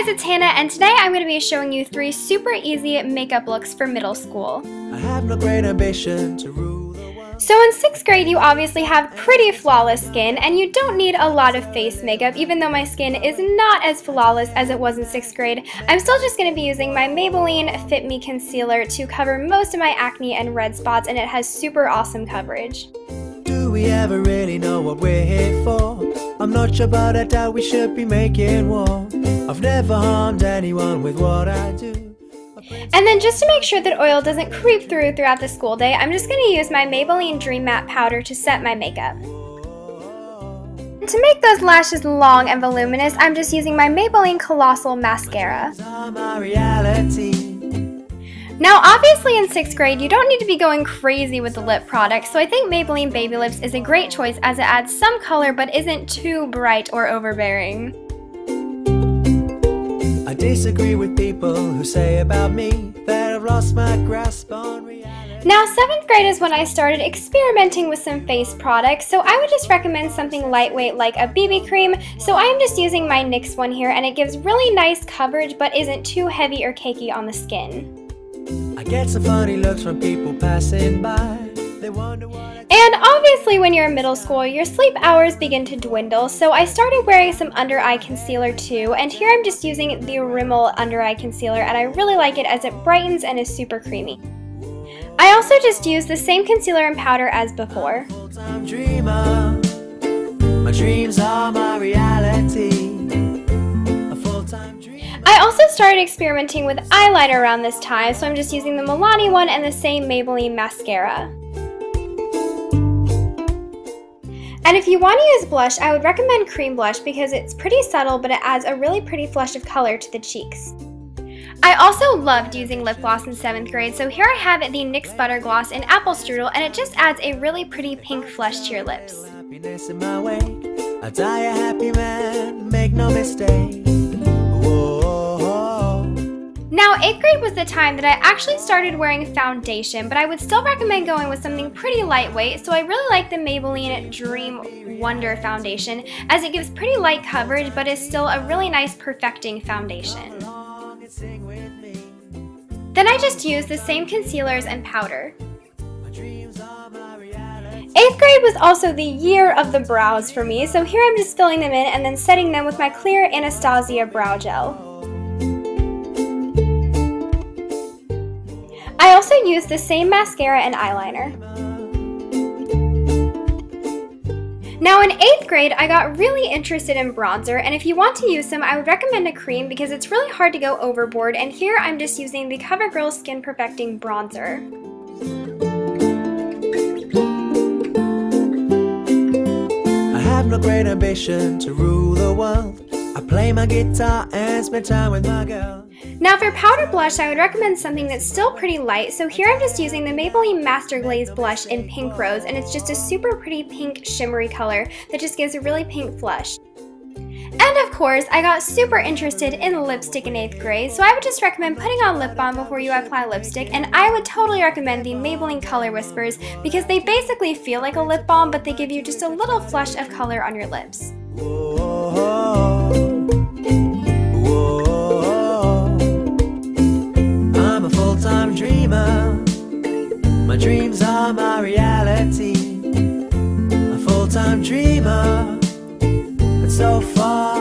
guys, it's Hannah, and today I'm going to be showing you 3 super easy makeup looks for middle school. I have no great ambition to rule the world. So in 6th grade, you obviously have pretty flawless skin, and you don't need a lot of face makeup. Even though my skin is not as flawless as it was in 6th grade, I'm still just going to be using my Maybelline Fit Me Concealer to cover most of my acne and red spots, and it has super awesome coverage. Do we ever really know what we're here for? I'm not sure, but I doubt we should be making war. I've never harmed anyone with what I do. And then just to make sure that oil doesn't creep throughout the school day, I'm just going to use my Maybelline Dream Matte Powder to set my makeup. And to make those lashes long and voluminous, I'm just using my Maybelline Colossal Mascara. Now obviously in 6th grade, you don't need to be going crazy with the lip products, so I think Maybelline Baby Lips is a great choice as it adds some color but isn't too bright or overbearing. I disagree with people who say about me that I've lost my grasp on reality. Now 7th grade is when I started experimenting with some face products, so I would just recommend something lightweight like a BB cream. So I am just using my NYX one here, and it gives really nice coverage but isn't too heavy or cakey on the skin. I get some funny looks from people passing by. They wonder what And obviously when you're in middle school, your sleep hours begin to dwindle, so I started wearing some under eye concealer too, and here I'm just using the Rimmel under eye concealer, and I really like it as it brightens and is super creamy. I also just used the same concealer and powder as before. full-time dreamer. My dreams are my reality. A full-time dreamer. I also started experimenting with eyeliner around this time, so I'm just using the Milani one and the same Maybelline mascara. And if you want to use blush, I would recommend cream blush because it's pretty subtle, but it adds a really pretty flush of color to the cheeks. I also loved using lip gloss in 7th grade, so here I have the NYX Butter Gloss in Apple Strudel, and it just adds a really pretty pink flush to your lips. Happiness in my way. I die a happy man, make no mistake. Whoa. Now 8th grade was the time that I actually started wearing foundation, but I would still recommend going with something pretty lightweight, so I really like the Maybelline Dream Wonder foundation as it gives pretty light coverage but is still a really nice perfecting foundation. Then I just used the same concealers and powder. 8th grade was also the year of the brows for me, so here I'm just filling them in and then setting them with my clear Anastasia brow gel. I also used the same mascara and eyeliner. Now in 8th grade, I got really interested in bronzer, and if you want to use some, I would recommend a cream because it's really hard to go overboard, and here I'm just using the Covergirl Skin Perfecting Bronzer. I have no great ambition to rule the world. I play my guitar and spend time with my girl. Now for powder blush, I would recommend something that's still pretty light, so here I'm just using the Maybelline Master Glaze blush in Pink Rose, and it's just a super pretty pink shimmery color that just gives a really pink flush. And of course, I got super interested in lipstick in 8th grade, so I would just recommend putting on lip balm before you apply lipstick, and I would totally recommend the Maybelline Color Whispers because they basically feel like a lip balm, but they give you just a little flush of color on your lips. I'm a full-time dreamer. My dreams are my reality. A full-time dreamer. And so far